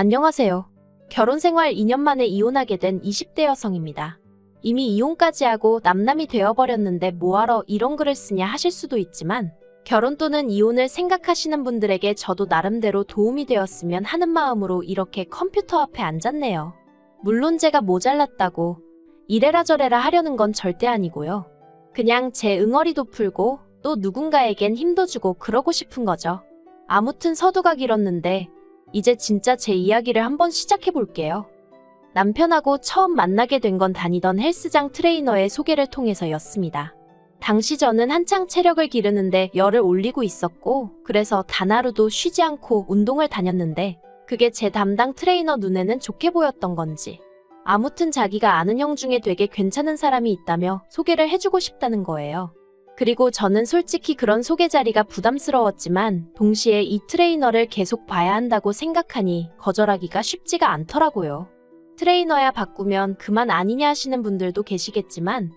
안녕하세요. 결혼생활 2년 만에 이혼하게 된 20대 여성입니다. 이미 이혼까지 하고 남남이 되어버렸는데 뭐하러 이런 글을 쓰냐 하실 수도 있지만 결혼 또는 이혼을 생각하시는 분들에게 저도 나름대로 도움이 되었으면 하는 마음으로 이렇게 컴퓨터 앞에 앉았네요. 물론 제가 모자랐다고 이래라 저래라 하려는 건 절대 아니고요. 그냥 제 응어리도 풀고 또 누군가에겐 힘도 주고 그러고 싶은 거죠. 아무튼 서두가 길었는데 이제 진짜 제 이야기를 한번 시작해 볼게요. 남편하고 처음 만나게 된 건 다니던 헬스장 트레이너의 소개를 통해서였습니다. 당시 저는 한창 체력을 기르는데 열을 올리고 있었고 그래서 단 하루도 쉬지 않고 운동을 다녔는데 그게 제 담당 트레이너 눈에는 좋게 보였던 건지 아무튼 자기가 아는 형 중에 되게 괜찮은 사람이 있다며 소개를 해주고 싶다는 거예요. 그리고 저는 솔직히 그런 소개 자리가 부담스러웠지만 동시에 이 트레이너를 계속 봐야 한다고 생각하니 거절하기가 쉽지가 않더라고요. 트레이너야 바꾸면 그만 아니냐 하시는 분들도 계시겠지만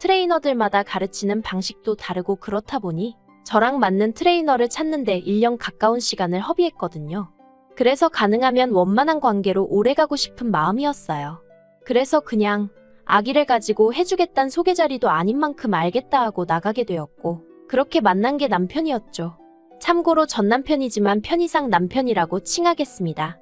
트레이너들마다 가르치는 방식도 다르고 그렇다 보니 저랑 맞는 트레이너를 찾는데 1년 가까운 시간을 허비했거든요. 그래서 가능하면 원만한 관계로 오래가고 싶은 마음이었어요. 그래서 그냥 아기를 가지고 해주겠단 소개 자리도 아닌 만큼 알겠다 하고 나가게 되었고 그렇게 만난 게 남편이었죠. 참고로 전 남편이지만 편의상 남편이라고 칭하겠습니다.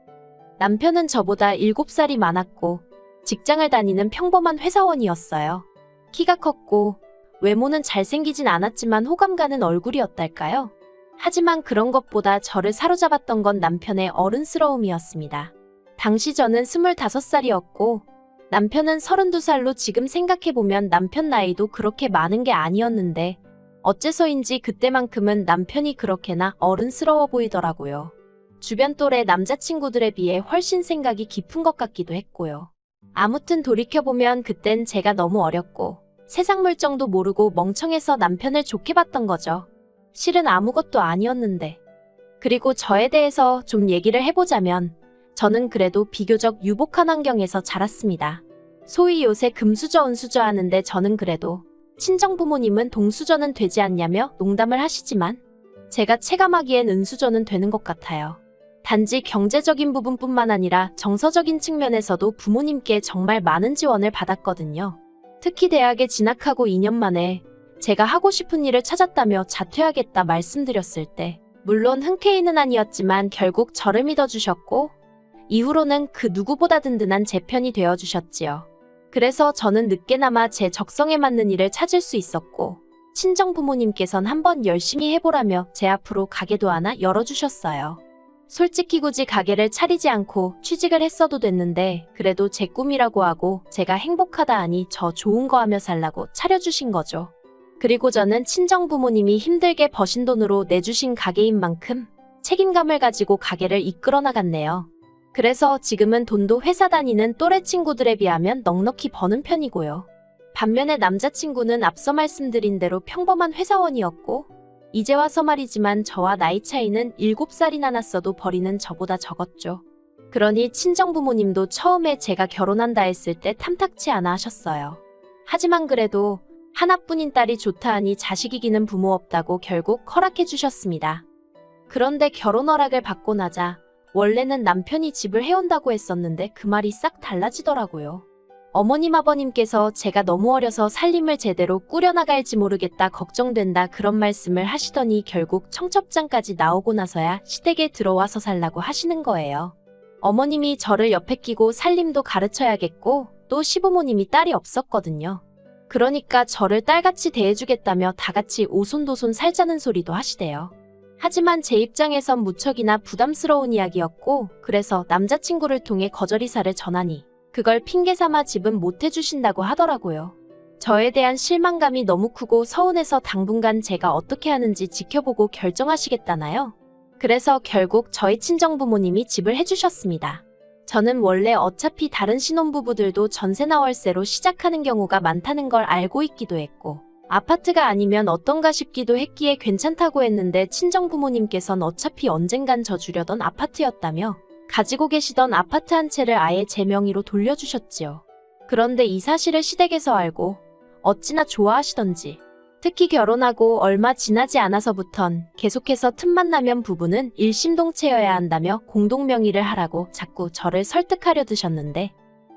남편은 저보다 7살이 많았고 직장을 다니는 평범한 회사원이었어요. 키가 컸고 외모는 잘생기진 않았지만 호감 가는 얼굴이었달까요? 하지만 그런 것보다 저를 사로잡았던 건 남편의 어른스러움이었습니다. 당시 저는 25살이었고 남편은 32살로 지금 생각해보면 남편 나이도 그렇게 많은 게 아니었는데 어째서인지 그때만큼은 남편이 그렇게나 어른스러워 보이더라고요. 주변 또래 남자친구들에 비해 훨씬 생각이 깊은 것 같기도 했고요. 아무튼 돌이켜보면 그땐 제가 너무 어렸고 세상 물정도 모르고 멍청해서 남편을 좋게 봤던 거죠. 실은 아무것도 아니었는데. 그리고 저에 대해서 좀 얘기를 해보자면 저는 그래도 비교적 유복한 환경에서 자랐습니다. 소위 요새 금수저 은수저 하는데 저는 그래도 친정부모님은 동수저는 되지 않냐며 농담을 하시지만 제가 체감하기엔 은수저는 되는 것 같아요. 단지 경제적인 부분뿐만 아니라 정서적인 측면에서도 부모님께 정말 많은 지원을 받았거든요. 특히 대학에 진학하고 2년 만에 제가 하고 싶은 일을 찾았다며 자퇴하겠다 말씀드렸을 때 물론 흔쾌히는 아니었지만 결국 저를 믿어주셨고 이후로는 그 누구보다 든든한 제 편이 되어주셨지요. 그래서 저는 늦게나마 제 적성에 맞는 일을 찾을 수 있었고 친정 부모님께선 한번 열심히 해보라며 제 앞으로 가게도 하나 열어주셨어요. 솔직히 굳이 가게를 차리지 않고 취직을 했어도 됐는데 그래도 제 꿈이라고 하고 제가 행복하다 하니 저 좋은 거 하며 살라고 차려주신 거죠. 그리고 저는 친정 부모님이 힘들게 버신 돈으로 내주신 가게인 만큼 책임감을 가지고 가게를 이끌어 나갔네요. 그래서 지금은 돈도 회사 다니는 또래 친구들에 비하면 넉넉히 버는 편이고요. 반면에 남자친구는 앞서 말씀드린 대로 평범한 회사원이었고 이제 와서 말이지만 저와 나이 차이는 7살이나 났어도 벌이는 저보다 적었죠. 그러니 친정부모님도 처음에 제가 결혼한다 했을 때 탐탁치 않아 하셨어요. 하지만 그래도 하나뿐인 딸이 좋다 하니 자식 이기는 부모 없다고 결국 허락해 주셨습니다. 그런데 결혼 허락을 받고 나자 원래는 남편이 집을 해온다고 했었는데 그 말이 싹 달라지더라고요. 어머님 아버님께서 제가 너무 어려서 살림을 제대로 꾸려나갈지 모르겠다 걱정된다 그런 말씀을 하시더니 결국 청첩장까지 나오고 나서야 시댁에 들어와서 살라고 하시는 거예요. 어머님이 저를 옆에 끼고 살림도 가르쳐야겠고 또 시부모님이 딸이 없었거든요. 그러니까 저를 딸같이 대해주겠다며 다같이 오손도손 살자는 소리도 하시대요. 하지만 제 입장에선 무척이나 부담스러운 이야기였고 그래서 남자친구를 통해 거절이사를 전하니 그걸 핑계삼아 집은 못 해주신다고 하더라고요. 저에 대한 실망감이 너무 크고 서운해서 당분간 제가 어떻게 하는지 지켜보고 결정하시겠다나요? 그래서 결국 저희 친정부모님이 집을 해주셨습니다. 저는 원래 어차피 다른 신혼부부들도 전세나 월세로 시작하는 경우가 많다는 걸 알고 있기도 했고 아파트가 아니면 어떤가 싶기도 했기에 괜찮다고 했는데 친정부모님께선 어차피 언젠간 저 주려던 아파트였다며 가지고 계시던 아파트 한 채를 아예 제 명의로 돌려주셨지요. 그런데 이 사실을 시댁에서 알고 어찌나 좋아하시던지 특히 결혼하고 얼마 지나지 않아서부턴 계속해서 틈만 나면 부부는 일심동체여야 한다며 공동명의를 하라고 자꾸 저를 설득하려 드셨는데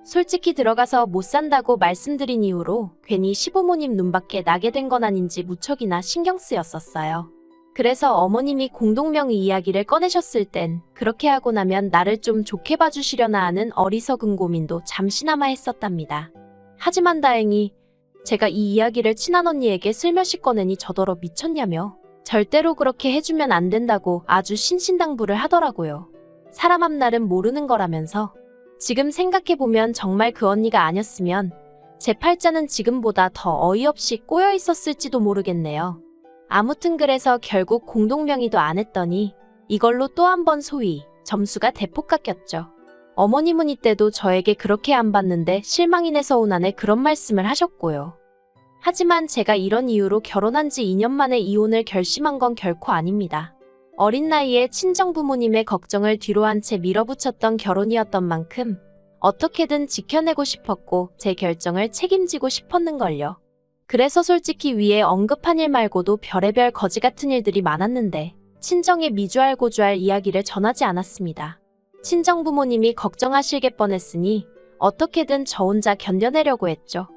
솔직히 들어가서 못 산다고 말씀드린 이후로 괜히 시부모님 눈밖에 나게 된 건 아닌지 무척이나 신경 쓰였었어요. 그래서 어머님이 공동명의 이야기를 꺼내셨을 땐 그렇게 하고 나면 나를 좀 좋게 봐주시려나 하는 어리석은 고민도 잠시나마 했었답니다. 하지만 다행히 제가 이 이야기를 친한언니에게 슬며시 꺼내니 저더러 미쳤냐며 절대로 그렇게 해주면 안 된다고 아주 신신당부를 하더라고요. 사람 앞날은 모르는 거라면서 지금 생각해보면 정말 그 언니가 아니었으면 제 팔자는 지금보다 더 어이없이 꼬여 있었을지도 모르겠네요. 아무튼 그래서 결국 공동명의도 안 했더니 이걸로 또 한 번 소위 점수가 대폭 깎였죠. 어머님은 이때도 저에게 그렇게 안 봤는데 실망이네 서운하네 그런 말씀을 하셨고요. 하지만 제가 이런 이유로 결혼한 지 2년 만에 이혼을 결심한 건 결코 아닙니다. 어린 나이에 친정부모님의 걱정을 뒤로한 채 밀어붙였던 결혼이었던 만큼 어떻게든 지켜내고 싶었고 제 결정을 책임지고 싶었는걸요. 그래서 솔직히 위에 언급한 일 말고도 별의별 거지 같은 일들이 많았는데 친정에 미주알고주알 이야기를 전하지 않았습니다. 친정부모님이 걱정하실게 뻔했으니 어떻게든 저 혼자 견뎌내려고 했죠.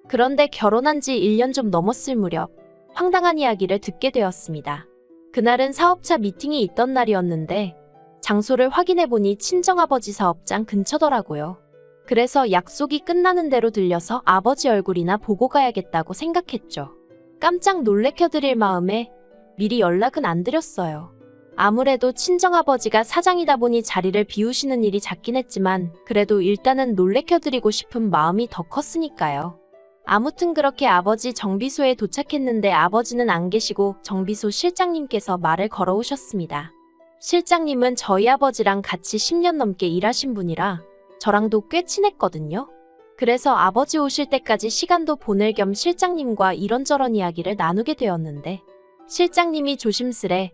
그런데 결혼한 지 1년 좀 넘었을 무렵 황당한 이야기를 듣게 되었습니다. 그날은 사업차 미팅이 있던 날이었는데 장소를 확인해보니 친정아버지 사업장 근처더라고요. 그래서 약속이 끝나는 대로 들려서 아버지 얼굴이나 보고 가야겠다고 생각했죠. 깜짝 놀래켜드릴 마음에 미리 연락은 안 드렸어요. 아무래도 친정아버지가 사장이다 보니 자리를 비우시는 일이 잦긴 했지만 그래도 일단은 놀래켜드리고 싶은 마음이 더 컸으니까요. 아무튼 그렇게 아버지 정비소에 도착했는데 아버지는 안 계시고 정비소 실장님께서 말을 걸어오셨습니다. 실장님은 저희 아버지랑 같이 10년 넘게 일하신 분이라 저랑도 꽤 친했거든요. 그래서 아버지 오실 때까지 시간도 보낼 겸 실장님과 이런저런 이야기를 나누게 되었는데 실장님이 조심스레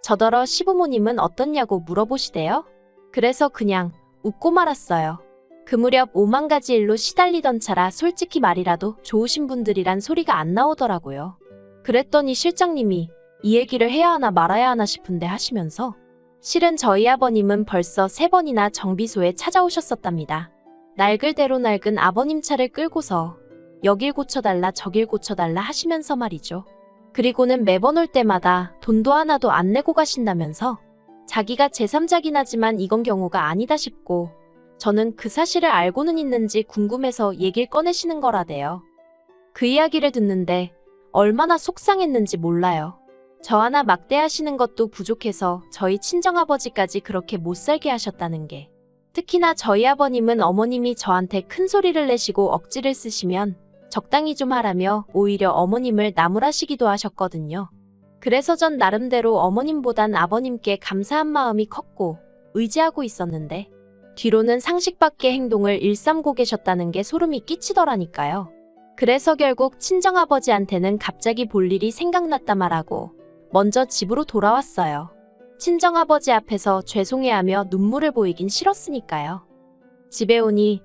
저더러 시부모님은 어떻냐고 물어보시대요. 그래서 그냥 웃고 말았어요. 그 무렵 5만 가지 일로 시달리던 차라 솔직히 말이라도 좋으신 분들이란 소리가 안 나오더라고요. 그랬더니 실장님이 이 얘기를 해야 하나 말아야 하나 싶은데 하시면서 실은 저희 아버님은 벌써 3번이나 정비소에 찾아오셨었답니다. 낡을대로 낡은 아버님 차를 끌고서 여길 고쳐달라 저길 고쳐달라 하시면서 말이죠. 그리고는 매번 올 때마다 돈도 하나도 안 내고 가신다면서 자기가 제3자긴 하지만 이건 경우가 아니다 싶고 저는 그 사실을 알고는 있는지 궁금해서 얘기를 꺼내시는 거라대요. 그 이야기를 듣는데 얼마나 속상했는지 몰라요. 저 하나 막대하시는 것도 부족해서 저희 친정아버지까지 그렇게 못살게 하셨다는 게. 특히나 저희 아버님은 어머님이 저한테 큰 소리를 내시고 억지를 쓰시면 적당히 좀 하라며 오히려 어머님을 나무라시기도 하셨거든요. 그래서 전 나름대로 어머님보단 아버님께 감사한 마음이 컸고 의지하고 있었는데 뒤로는 상식 밖의 행동을 일삼고 계셨다는 게 소름이 끼치더라니까요. 그래서 결국 친정아버지한테는 갑자기 볼 일이 생각났다 말하고 먼저 집으로 돌아왔어요. 친정아버지 앞에서 죄송해하며 눈물을 보이긴 싫었으니까요. 집에 오니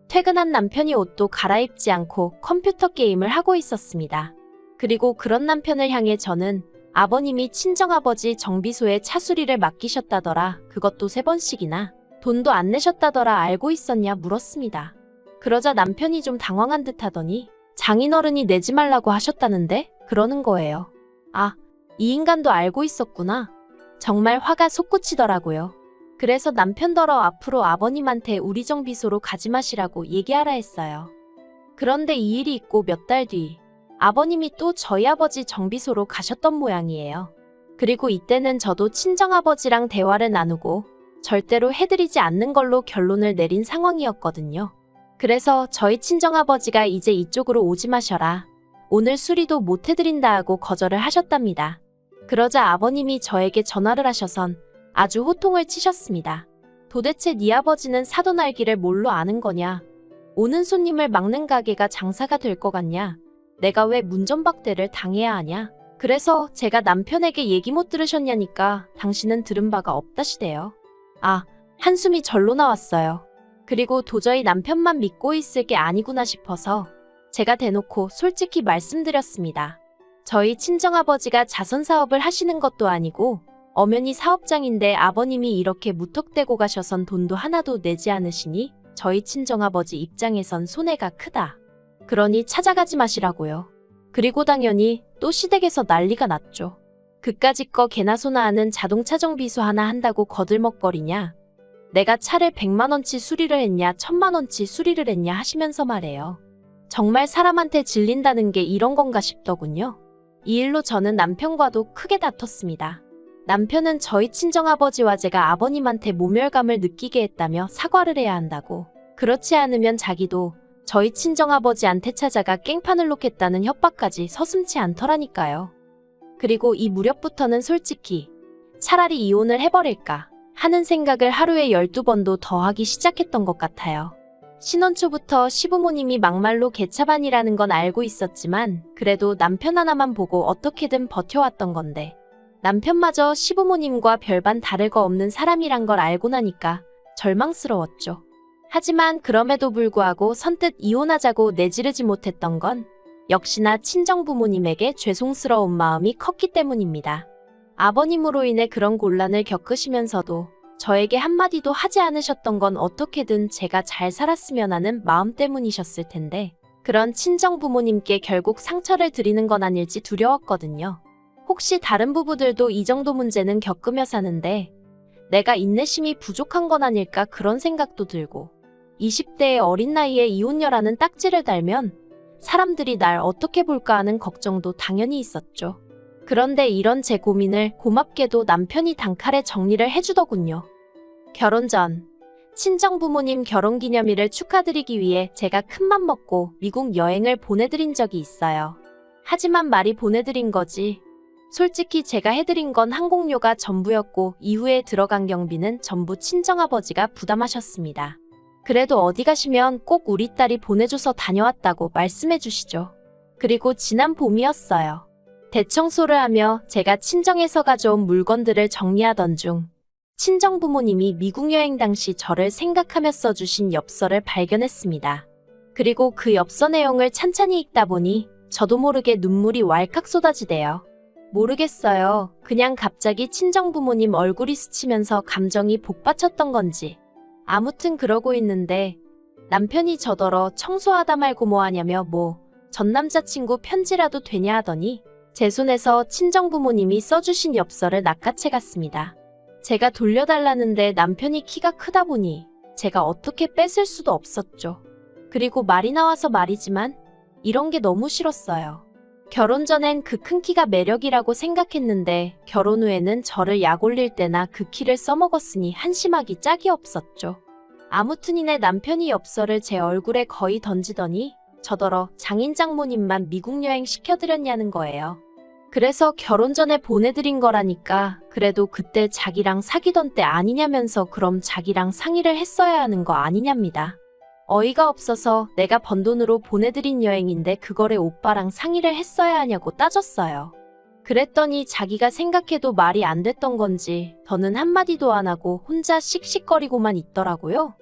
퇴근한 남편이 옷도 갈아입지 않고 컴퓨터 게임을 하고 있었습니다. 그리고 그런 남편을 향해 저는 아버님이 친정아버지 정비소에 차수리를 맡기셨다더라. 그것도 3번씩이나. 돈도 안 내셨다더라. 알고 있었냐 물었습니다. 그러자 남편이 좀 당황한 듯 하더니 장인어른이 내지 말라고 하셨다는데? 그러는 거예요. 아, 이 인간도 알고 있었구나. 정말 화가 솟구치더라고요. 그래서 남편더러 앞으로 아버님한테 우리 정비소로 가지 마시라고 얘기하라 했어요. 그런데 이 일이 있고 몇 달 뒤 아버님이 또 저희 아버지 정비소로 가셨던 모양이에요. 그리고 이때는 저도 친정아버지랑 대화를 나누고 절대로 해드리지 않는 걸로 결론을 내린 상황이었거든요. 그래서 저희 친정아버지가 이제 이쪽으로 오지 마셔라. 오늘 수리도 못 해드린다 하고 거절을 하셨답니다. 그러자 아버님이 저에게 전화를 하셔선 아주 호통을 치셨습니다. 도대체 네 아버지는 사돈 알기를 뭘로 아는 거냐? 오는 손님을 막는 가게가 장사가 될 것 같냐? 내가 왜 문전박대를 당해야 하냐? 그래서 제가 남편에게 얘기 못 들으셨냐니까 당신은 들은 바가 없다시대요. 아, 한숨이 절로 나왔어요. 그리고 도저히 남편만 믿고 있을 게 아니구나 싶어서 제가 대놓고 솔직히 말씀드렸습니다. 저희 친정아버지가 자선사업을 하시는 것도 아니고 엄연히 사업장인데 아버님이 이렇게 무턱대고 가셔선 돈도 하나도 내지 않으시니 저희 친정아버지 입장에선 손해가 크다. 그러니 찾아가지 마시라고요. 그리고 당연히 또 시댁에서 난리가 났죠. 그까짓 거 개나 소나 하는 자동차 정비소 하나 한다고 거들먹거리냐. 내가 차를 100만원치 수리를 했냐 1000만원치 수리를 했냐 하시면서 말해요. 정말 사람한테 질린다는 게 이런 건가 싶더군요. 이 일로 저는 남편과도 크게 다퉜습니다. 남편은 저희 친정아버지와 제가 아버님한테 모멸감을 느끼게 했다며 사과를 해야 한다고. 그렇지 않으면 자기도 저희 친정아버지한테 찾아가 깽판을 놓겠다는 협박까지 서슴지 않더라니까요. 그리고 이 무렵부터는 솔직히 차라리 이혼을 해버릴까 하는 생각을 하루에 12번도 더 하기 시작했던 것 같아요. 신혼 초부터 시부모님이 막말로 개차반이라는 건 알고 있었지만 그래도 남편 하나만 보고 어떻게든 버텨왔던 건데 남편마저 시부모님과 별반 다를 거 없는 사람이란 걸 알고 나니까 절망스러웠죠. 하지만 그럼에도 불구하고 선뜻 이혼하자고 내지르지 못했던 건 역시나 친정부모님에게 죄송스러운 마음이 컸기 때문입니다. 아버님으로 인해 그런 곤란을 겪으시면서도 저에게 한마디도 하지 않으셨던 건 어떻게든 제가 잘 살았으면 하는 마음 때문이셨을 텐데 그런 친정부모님께 결국 상처를 드리는 건 아닐지 두려웠거든요. 혹시 다른 부부들도 이 정도 문제는 겪으며 사는데 내가 인내심이 부족한 건 아닐까 그런 생각도 들고 20대의 어린 나이에 이혼녀라는 딱지를 달면 사람들이 날 어떻게 볼까 하는 걱정도 당연히 있었죠. 그런데 이런 제 고민을 고맙게도 남편이 단칼에 정리를 해주더군요. 결혼 전 친정부모님 결혼기념일을 축하드리기 위해 제가 큰맘 먹고 미국 여행을 보내드린 적이 있어요. 하지만 말이 보내드린 거지. 솔직히 제가 해드린 건 항공료가 전부였고 이후에 들어간 경비는 전부 친정아버지가 부담하셨습니다. 그래도 어디 가시면 꼭 우리 딸이 보내줘서 다녀왔다고 말씀해 주시죠. 그리고 지난 봄이었어요. 대청소를 하며 제가 친정에서 가져온 물건들을 정리하던 중 친정부모님이 미국 여행 당시 저를 생각하며 써주신 엽서를 발견했습니다. 그리고 그 엽서 내용을 찬찬히 읽다 보니 저도 모르게 눈물이 왈칵 쏟아지대요. 모르겠어요. 그냥 갑자기 친정부모님 얼굴이 스치면서 감정이 복받쳤던 건지. 아무튼 그러고 있는데 남편이 저더러 청소하다 말고 뭐하냐며 전 남자친구 편지라도 되냐 하더니 제 손에서 친정부모님이 써주신 엽서를 낚아채 갔습니다. 제가 돌려달라는데 남편이 키가 크다 보니 제가 어떻게 뺏을 수도 없었죠. 그리고 말이 나와서 말이지만 이런 게 너무 싫었어요. 결혼 전엔 그 큰 키가 매력이라고 생각했는데 결혼 후에는 저를 약 올릴 때나 그 키를 써먹었으니 한심하기 짝이 없었죠. 아무튼 이내 남편이 엽서를 제 얼굴에 거의 던지더니 저더러 장인 장모님만 미국 여행 시켜드렸냐는 거예요. 그래서 결혼 전에 보내드린 거라니까 그래도 그때 자기랑 사귀던 때 아니냐면서 그럼 자기랑 상의를 했어야 하는 거 아니냐입니다. 어이가 없어서 내가 번 돈으로 보내드린 여행인데 그거를 오빠랑 상의를 했어야 하냐고 따졌어요. 그랬더니 자기가 생각해도 말이 안 됐던 건지 더는 한마디도 안 하고 혼자 씩씩거리고만 있더라고요.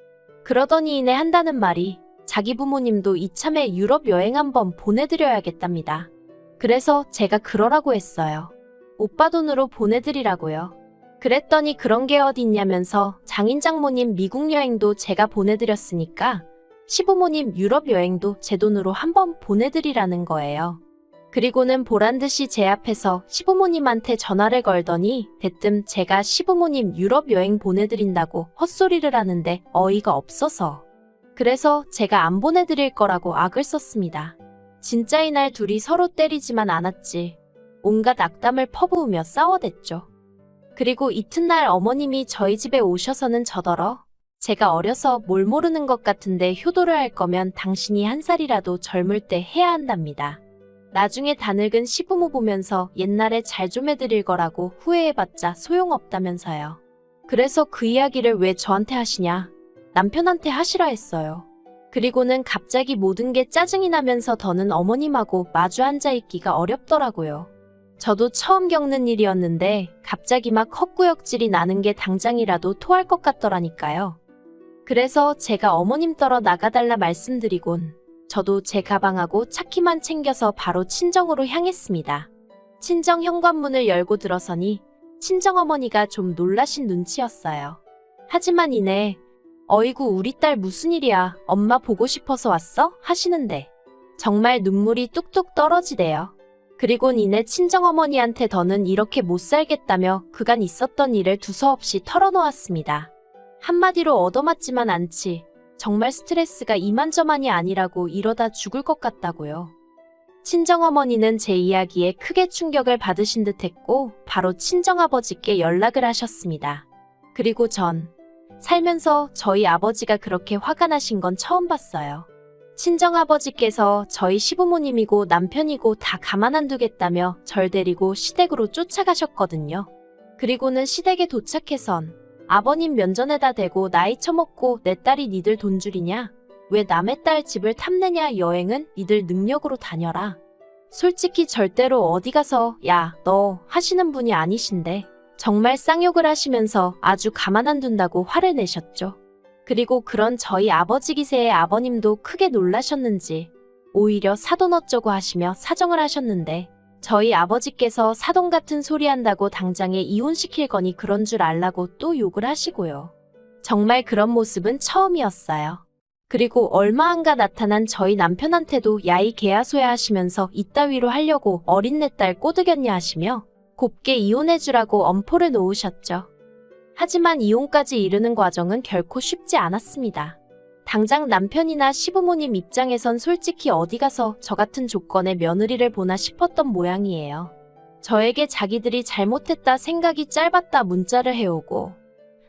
그러더니 이내 한다는 말이 자기 부모님도 이참에 유럽 여행 한번 보내드려야겠답니다. 그래서 제가 그러라고 했어요. 오빠 돈으로 보내드리라고요. 그랬더니 그런 게 어딨냐면서 장인 장모님 미국 여행도 제가 보내드렸으니까 시부모님 유럽 여행도 제 돈으로 한번 보내드리라는 거예요. 그리고는 보란듯이 제 앞에서 시부모님한테 전화를 걸더니 대뜸 제가 시부모님 유럽 여행 보내드린다고 헛소리를 하는데 어이가 없어서. 그래서 제가 안 보내드릴 거라고 악을 썼습니다. 진짜 이날 둘이 서로 때리지만 않았지. 온갖 악담을 퍼부으며 싸워댔죠. 그리고 이튿날 어머님이 저희 집에 오셔서는 저더러 제가 어려서 뭘 모르는 것 같은데 효도를 할 거면 당신이 한 살이라도 젊을 때 해야 한답니다. 나중에 다 늙은 시부모 보면서 옛날에 잘 좀 해드릴 거라고 후회해봤자 소용없다면서요. 그래서 그 이야기를 왜 저한테 하시냐? 남편한테 하시라 했어요. 그리고는 갑자기 모든 게 짜증이 나면서 더는 어머님하고 마주 앉아있기가 어렵더라고요. 저도 처음 겪는 일이었는데 갑자기 막 헛구역질이 나는 게 당장이라도 토할 것 같더라니까요. 그래서 제가 어머님 떨어 나가달라 말씀드리곤 저도 제 가방하고 차키만 챙겨서 바로 친정으로 향했습니다. 친정 현관문을 열고 들어서니 친정어머니가 좀 놀라신 눈치였어요. 하지만 이내 어이구 우리 딸 무슨 일이야 엄마 보고 싶어서 왔어? 하시는데 정말 눈물이 뚝뚝 떨어지대요. 그리곤 이내 친정어머니한테 더는 이렇게 못 살겠다며 그간 있었던 일을 두서없이 털어놓았습니다. 한마디로 얻어맞지만 않지. 정말 스트레스가 이만저만이 아니라고 이러다 죽을 것 같다고요. 친정어머니는 제 이야기에 크게 충격을 받으신 듯 했고 바로 친정아버지께 연락을 하셨습니다. 그리고 전 살면서 저희 아버지가 그렇게 화가 나신 건 처음 봤어요. 친정아버지께서 저희 시부모님이고 남편이고 다 가만 안 두겠다며 절 데리고 시댁으로 쫓아가셨거든요. 그리고는 시댁에 도착해선 아버님 면전에다 대고 나이 처먹고 내 딸이 니들 돈줄이냐? 왜 남의 딸 집을 탐내냐? 여행은 니들 능력으로 다녀라. 솔직히 절대로 어디 가서 야, 너 하시는 분이 아니신데 정말 쌍욕을 하시면서 아주 가만 안 둔다고 화를 내셨죠. 그리고 그런 저희 아버지 기세에 아버님도 크게 놀라셨는지 오히려 사돈 어쩌고 하시며 사정을 하셨는데 저희 아버지께서 사돈 같은 소리 한다고 당장에 이혼시킬 거니 그런 줄 알라고 또 욕을 하시고요. 정말 그런 모습은 처음이었어요. 그리고 얼마 안가 나타난 저희 남편한테도 야이 개야소야 하시면서 이따위로 하려고 어린 내 딸 꼬드겼냐 하시며 곱게 이혼해주라고 엄포를 놓으셨죠. 하지만 이혼까지 이르는 과정은 결코 쉽지 않았습니다. 당장 남편이나 시부모님 입장에선 솔직히 어디 가서 저 같은 조건의 며느리를 보나 싶었던 모양이에요. 저에게 자기들이 잘못했다 생각이 짧았다 문자를 해오고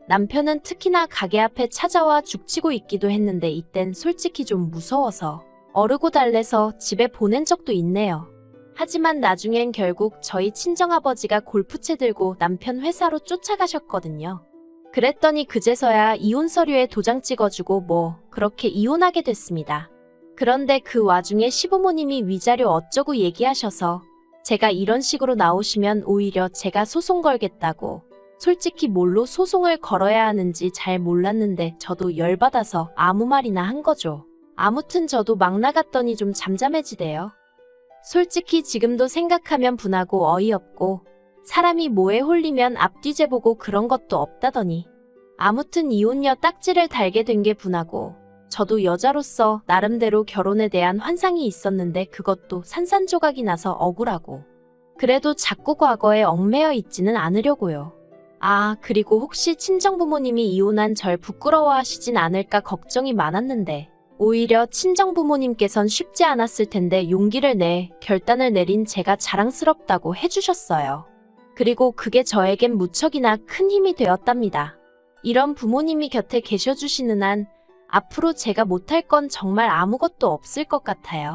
남편은 특히나 가게 앞에 찾아와 죽치고 있기도 했는데 이땐 솔직히 좀 무서워서 어르고 달래서 집에 보낸 적도 있네요. 하지만 나중엔 결국 저희 친정아버지가 골프채 들고 남편 회사로 쫓아가셨거든요. 그랬더니 그제서야 이혼 서류에 도장 찍어주고 뭐 그렇게 이혼하게 됐습니다. 그런데 그 와중에 시부모님이 위자료 어쩌고 얘기하셔서 제가 이런 식으로 나오시면 오히려 제가 소송 걸겠다고 솔직히 뭘로 소송을 걸어야 하는지 잘 몰랐는데 저도 열받아서 아무 말이나 한 거죠. 아무튼 저도 막 나갔더니 좀 잠잠해지대요. 솔직히 지금도 생각하면 분하고 어이없고 사람이 뭐에 홀리면 앞뒤재 보고 그런 것도 없다더니 아무튼 이혼녀 딱지를 달게 된 게 분하고 저도 여자로서 나름대로 결혼에 대한 환상이 있었는데 그것도 산산조각이 나서 억울하고 그래도 자꾸 과거에 얽매여 있지는 않으려고요. 아, 그리고 혹시 친정부모님이 이혼한 절 부끄러워하시진 않을까 걱정이 많았는데 오히려 친정부모님께선 쉽지 않았을 텐데 용기를 내 결단을 내린 제가 자랑스럽다고 해주셨어요. 그리고 그게 저에겐 무척이나 큰 힘이 되었답니다. 이런 부모님이 곁에 계셔주시는 한 앞으로 제가 못할 건 정말 아무것도 없을 것 같아요.